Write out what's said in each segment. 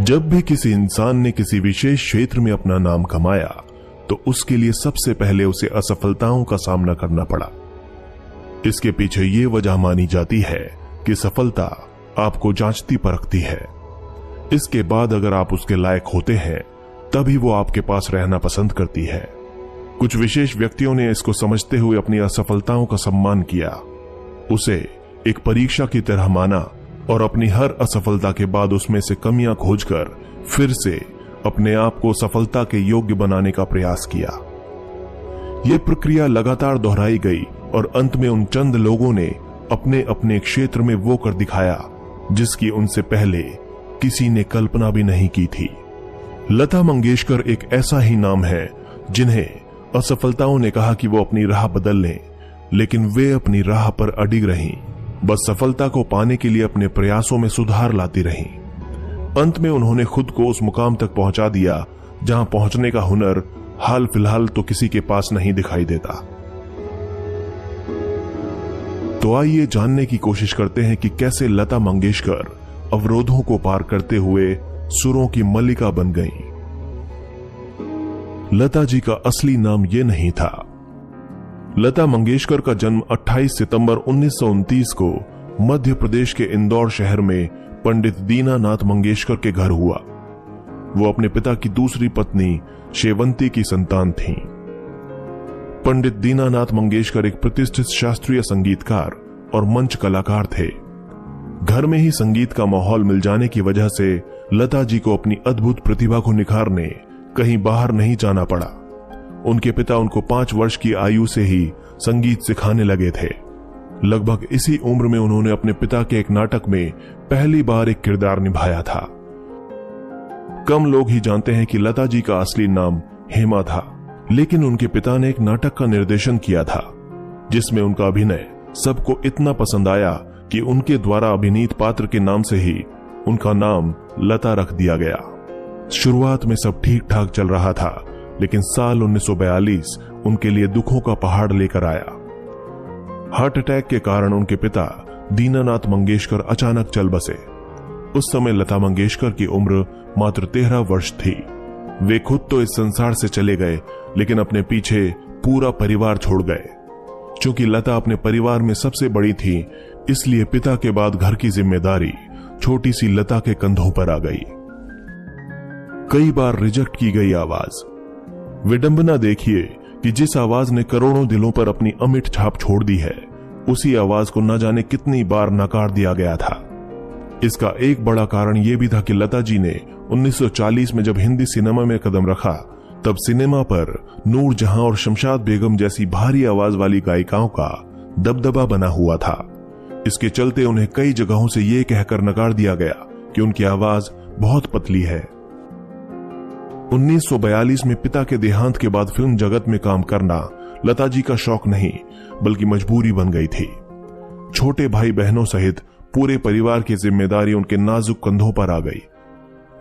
जब भी किसी इंसान ने किसी विशेष क्षेत्र में अपना नाम कमाया तो उसके लिए सबसे पहले उसे असफलताओं का सामना करना पड़ा। इसके पीछे ये वजह मानी जाती है कि सफलता आपको जांचती परखती है। इसके बाद अगर आप उसके लायक होते हैं तभी वो आपके पास रहना पसंद करती है। कुछ विशेष व्यक्तियों ने इसको समझते हुए अपनी असफलताओं का सम्मान किया, उसे एक परीक्षा की तरह माना और अपनी हर असफलता के बाद उसमें से कमियां खोजकर फिर से अपने आप को सफलता के योग्य बनाने का प्रयास किया। यह प्रक्रिया लगातार दोहराई गई और अंत में उन चंद लोगों ने अपने अपने क्षेत्र में वो कर दिखाया जिसकी उनसे पहले किसी ने कल्पना भी नहीं की थी। लता मंगेशकर एक ऐसा ही नाम है जिन्हें असफलताओं ने कहा कि वो अपनी राह बदल लें, लेकिन वे अपनी राह पर अडिग रहीं, बस सफलता को पाने के लिए अपने प्रयासों में सुधार लाती रहीं। अंत में उन्होंने खुद को उस मुकाम तक पहुंचा दिया जहां पहुंचने का हुनर हाल फिलहाल तो किसी के पास नहीं दिखाई देता। तो आइए जानने की कोशिश करते हैं कि कैसे लता मंगेशकर अवरोधों को पार करते हुए सुरों की मल्लिका बन गईं। लता जी का असली नाम ये नहीं था। लता मंगेशकर का जन्म 28 सितंबर 1929 को मध्य प्रदेश के इंदौर शहर में पंडित दीनानाथ मंगेशकर के घर हुआ। वो अपने पिता की दूसरी पत्नी शेवंती की संतान थीं। पंडित दीनानाथ मंगेशकर एक प्रतिष्ठित शास्त्रीय संगीतकार और मंच कलाकार थे। घर में ही संगीत का माहौल मिल जाने की वजह से लता जी को अपनी अद्भुत प्रतिभा को निखारने कहीं बाहर नहीं जाना पड़ा। उनके पिता उनको 5 वर्ष की आयु से ही संगीत सिखाने लगे थे। लगभग इसी उम्र में उन्होंने अपने पिता के एक नाटक में पहली बार एक किरदार निभाया था। कम लोग ही जानते हैं कि लता जी का असली नाम हेमा था, लेकिन उनके पिता ने एक नाटक का निर्देशन किया था जिसमें उनका अभिनय सबको इतना पसंद आया कि उनके द्वारा अभिनीत पात्र के नाम से ही उनका नाम लता रख दिया गया। शुरुआत में सब ठीक ठाक चल रहा था, लेकिन साल 1942 उनके लिए दुखों का पहाड़ लेकर आया। हार्ट अटैक के कारण उनके पिता दीनानाथ मंगेशकर अचानक चल बसे। उस समय लता मंगेशकर की उम्र मात्र 13 वर्ष थी। वे खुद तो इस संसार से चले गए, लेकिन अपने पीछे पूरा परिवार छोड़ गए। चूंकि लता अपने परिवार में सबसे बड़ी थी, इसलिए पिता के बाद घर की जिम्मेदारी छोटी सी लता के कंधों पर आ गई। कई बार रिजेक्ट की गई आवाज। विडंबना देखिए कि जिस आवाज ने करोड़ों दिलों पर अपनी अमिट छाप छोड़ दी है, उसी आवाज को न जाने कितनी बार नकार दिया गया था। इसका एक बड़ा कारण यह भी था कि लता जी ने 1940 में जब हिंदी सिनेमा में कदम रखा, तब सिनेमा पर नूर जहां और शमशाद बेगम जैसी भारी आवाज वाली गायिकाओं का दबदबा बना हुआ था। इसके चलते उन्हें कई जगहों से यह कहकर नकार दिया गया कि उनकी आवाज बहुत पतली है। 1942 में पिता के देहांत के बाद फिल्म जगत में काम करना लता जी का शौक नहीं, बल्कि मजबूरी बन गई थी। छोटे भाई बहनों सहित पूरे परिवार की जिम्मेदारी उनके नाजुक कंधों पर आ गई।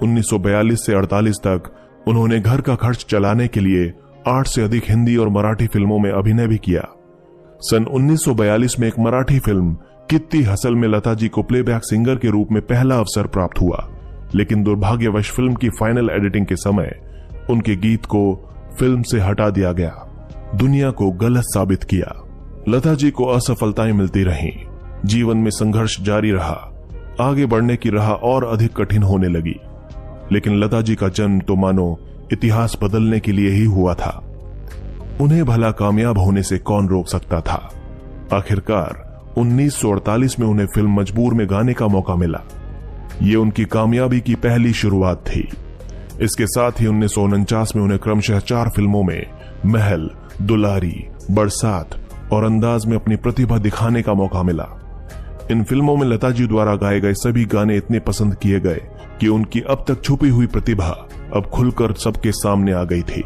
1942 से 48 तक उन्होंने घर का खर्च चलाने के लिए 8 से अधिक हिंदी और मराठी फिल्मों में अभिनय भी किया। सन 1942 में एक मराठी फिल्म कित्ती हसल में लता जी को प्लेबैक सिंगर के रूप में पहला अवसर प्राप्त हुआ, लेकिन दुर्भाग्यवश फिल्म की फाइनल एडिटिंग के समय उनके गीत को फिल्म से हटा दिया गया। दुनिया को गलत साबित किया। लता जी को असफलताएं मिलती रहीं। जीवन में संघर्ष जारी रहा। आगे बढ़ने की राह और अधिक कठिन होने लगी। लेकिन लता जी का जन्म तो मानो इतिहास बदलने के लिए ही हुआ था। उन्हें भला कामयाब होने से कौन रोक सकता था। आखिरकार 1948 में उन्हें फिल्म मजबूर में गाने का मौका मिला। ये उनकी कामयाबी की पहली शुरुआत थी। इसके साथ ही 1949 में उन्हें क्रमशः 4 फिल्मों में महल, दुलारी, बरसात और अंदाज में अपनी प्रतिभा दिखाने का मौका मिला। इन फिल्मों में लता जी द्वारा गाए गए सभी गाने इतने पसंद किए गए कि उनकी अब तक छुपी हुई प्रतिभा अब खुलकर सबके सामने आ गई थी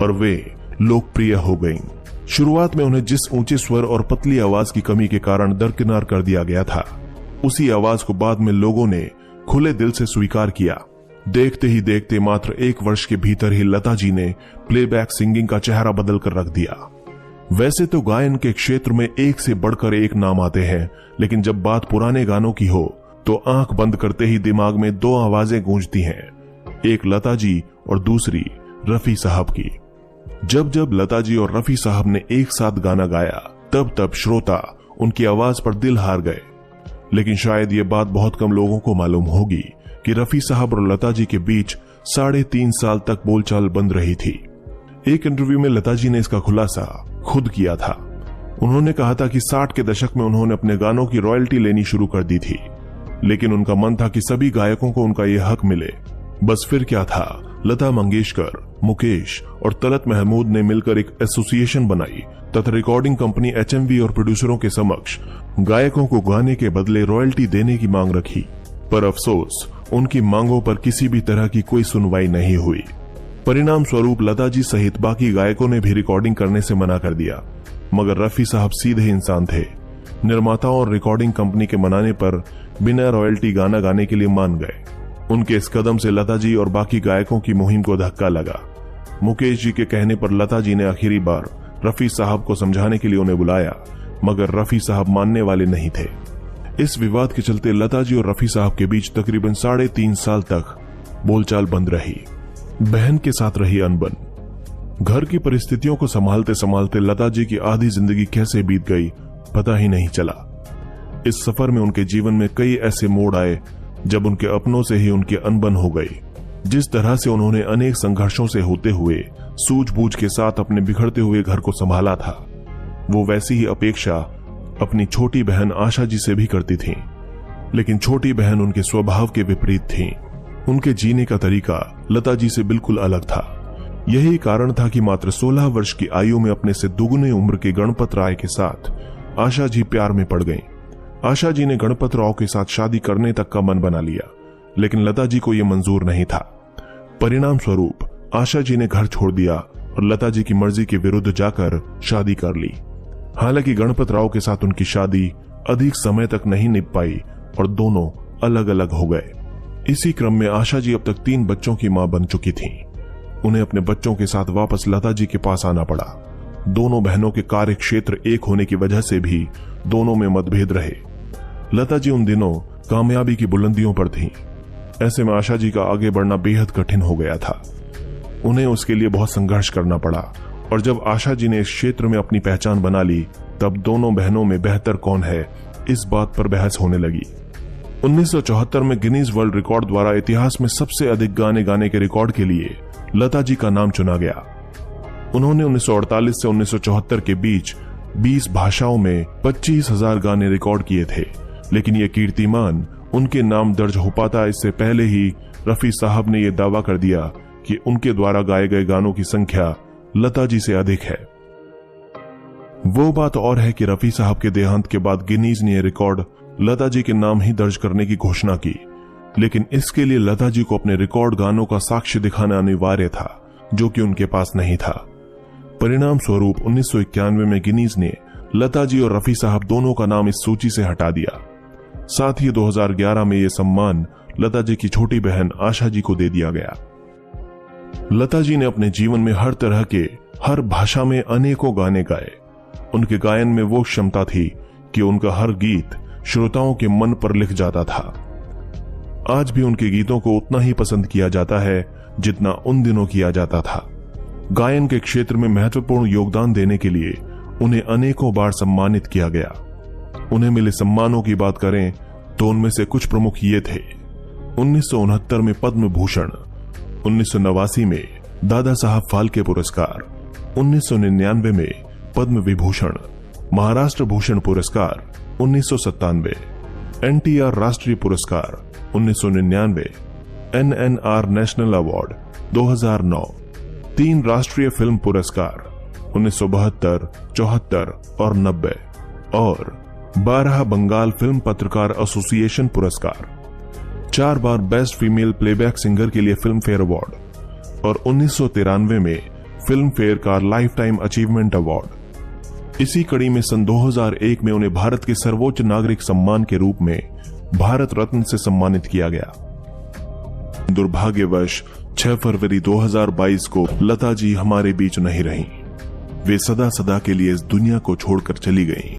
और वे लोकप्रिय हो गईं। शुरुआत में उन्हें जिस ऊंचे स्वर और पतली आवाज की कमी के कारण दरकिनार कर दिया गया था, उसी आवाज को बाद में लोगों ने खुले दिल से स्वीकार किया। देखते ही देखते मात्र 1 वर्ष के भीतर ही लता जी ने प्लेबैक सिंगिंग का चेहरा बदल कर रख दिया। वैसे तो गायन के क्षेत्र में एक से बढ़कर एक नाम आते हैं, लेकिन जब बात पुराने गानों की हो तो आंख बंद करते ही दिमाग में दो आवाजें गूंजती हैं, एक लता जी और दूसरी रफी साहब की। जब जब लता जी और रफी साहब ने एक साथ गाना गाया तब तब श्रोता उनकी आवाज पर दिल हार गए। लेकिन शायद ये बात बहुत कम लोगों को मालूम होगी कि रफी साहब और लता जी के बीच 3.5 साल तक बोलचाल बंद रही थी। एक इंटरव्यू में लता जी ने इसका खुलासा खुद किया था। उन्होंने कहा था कि 60 के दशक में उन्होंने अपने गानों की रॉयल्टी लेनी शुरू कर दी थी, लेकिन उनका मन था कि सभी गायकों को उनका यह हक मिले। बस फिर क्या था, लता मंगेशकर, मुकेश और तलत महमूद ने मिलकर एक एसोसिएशन बनाई तथा रिकॉर्डिंग कंपनी HMV और प्रोड्यूसरों के समक्ष गायकों को गाने के बदले रॉयल्टी देने की मांग रखी। पर अफसोस, उनकी मांगों पर किसी भी तरह की कोई सुनवाई नहीं हुई। परिणाम स्वरूप लता जी सहित बाकी गायकों ने भी रिकॉर्डिंग करने से मना कर दिया। मगर रफी साहब सीधे इंसान थे। निर्माताओं और रिकॉर्डिंग कंपनी के मनाने पर बिना रॉयल्टी गाना गाने के लिए मान गए। उनके इस कदम से लता जी और बाकी गायकों की मुहिम को धक्का लगा। मुकेश जी के कहने पर लता जी ने आखिरी बार रफी साहब को समझाने के लिए उन्हें बुलाया, मगर रफी साहब मानने वाले नहीं थे। इस विवाद के चलते लता जी और रफी साहब के बीच तकरीबन 3.5 साल तक बोलचाल बंद रही। बहन के साथ रही अनबन। घर की परिस्थितियों को संभालते संभालते लता जी की आधी जिंदगी कैसे बीत गई पता ही नहीं चला। इस सफर में उनके जीवन में कई ऐसे मोड़ आए जब उनके अपनों से ही उनकी अनबन हो गई। जिस तरह से उन्होंने अनेक संघर्षों से होते हुए सूझबूझ के साथ अपने बिखरते हुए घर को संभाला था, वो वैसी ही अपेक्षा अपनी छोटी बहन आशा जी से भी करती थी। लेकिन छोटी बहन उनके स्वभाव के विपरीत थी। उनके जीने का तरीका लता जी से बिल्कुल अलग था। यही कारण था कि मात्र 16 वर्ष की आयु में अपने से दुगुने उम्र के गणपत राय के साथ आशा जी प्यार में पड़ गईं। आशा जी ने गणपत राव के साथ शादी करने तक का मन बना लिया, लेकिन लता जी को यह मंजूर नहीं था। परिणाम स्वरूप आशा जी ने घर छोड़ दिया और लता जी की मर्जी के विरुद्ध जाकर शादी कर ली। हालांकि गणपत राव के साथ उनकी शादी अधिक समय तक नहीं निभ पाई और दोनों अलग अलग हो गए। इसी क्रम में आशा जी अब तक 3 बच्चों की मां बन चुकी थीं। उन्हें अपने बच्चों के साथ वापस लता जी के पास आना पड़ा। दोनों बहनों के कार्य क्षेत्र एक होने की वजह से भी दोनों में मतभेद रहे। लता जी उन दिनों कामयाबी की बुलंदियों पर थीं। ऐसे में आशा जी का आगे बढ़ना बेहद कठिन हो गया था। उन्हें उसके लिए बहुत संघर्ष करना पड़ा और जब आशा जी ने इस क्षेत्र में अपनी पहचान बना ली तब दोनों बहनों में बेहतर कौन है, इस बात पर बहस होने लगी। 1974 में गिनीज वर्ल्ड रिकॉर्ड द्वारा इतिहास में सबसे अधिक गाने गाने के रिकॉर्ड के लिए लता जी का नाम चुना गया। उन्होंने 1948 से 1974 के बीच 20 भाषाओं में 25,000 गाने रिकॉर्ड किए थे, लेकिन यह कीर्तिमान उनके नाम दर्ज हो पाता इससे पहले ही रफी साहब ने यह दावा कर दिया कि उनके द्वारा गाए गए गानों की संख्या लता जी से अधिक है। वो बात और है कि रफी साहब के देहांत के बाद गिनीज ने यह रिकॉर्ड लता जी के नाम ही दर्ज करने की घोषणा की, लेकिन इसके लिए लता जी को अपने रिकॉर्ड गानों का साक्ष्य दिखाना अनिवार्य था, जो कि उनके पास नहीं था। परिणाम स्वरूप 1991 में गिनीज ने लता जी और रफी साहब दोनों का नाम इस सूची से हटा दिया। साथ ही 2011 में यह सम्मान लता जी की छोटी बहन आशा जी को दे दिया गया। लता जी ने अपने जीवन में हर तरह के, हर भाषा में अनेकों गाने गाए। उनके गायन में वो क्षमता थी कि उनका हर गीत श्रोताओं के मन पर लिख जाता था। आज भी उनके गीतों को उतना ही पसंद किया जाता है जितना उन दिनों किया जाता था। गायन के क्षेत्र में महत्वपूर्ण योगदान देने के लिए उन्हें अनेकों बार सम्मानित किया गया। उन्हें मिले सम्मानों की बात करें तो उनमें से कुछ प्रमुख ये थे: 1969 में पद्म भूषण, 1989 में दादा साहब फाल्के पुरस्कार, 1999 में पद्म विभूषण, महाराष्ट्र भूषण पुरस्कार 1997, NTR राष्ट्रीय पुरस्कार 1999, NNR नेशनल अवार्ड 2009, 3 राष्ट्रीय फिल्म पुरस्कार 1972, 74 और 90 और 12 बंगाल फिल्म पत्रकार एसोसिएशन पुरस्कार, 4 बार बेस्ट फीमेल प्लेबैक सिंगर के लिए फिल्म फेयर अवार्ड और 1993 में फिल्म फेयर का लाइफ टाइम अचीवमेंट अवार्ड। इसी कड़ी में सन 2001 में उन्हें भारत के सर्वोच्च नागरिक सम्मान के रूप में भारत रत्न से सम्मानित किया गया। दुर्भाग्यवश 6 फरवरी 2022 को लता जी हमारे बीच नहीं रहीं। वे सदा सदा के लिए इस दुनिया को छोड़कर चली गईं।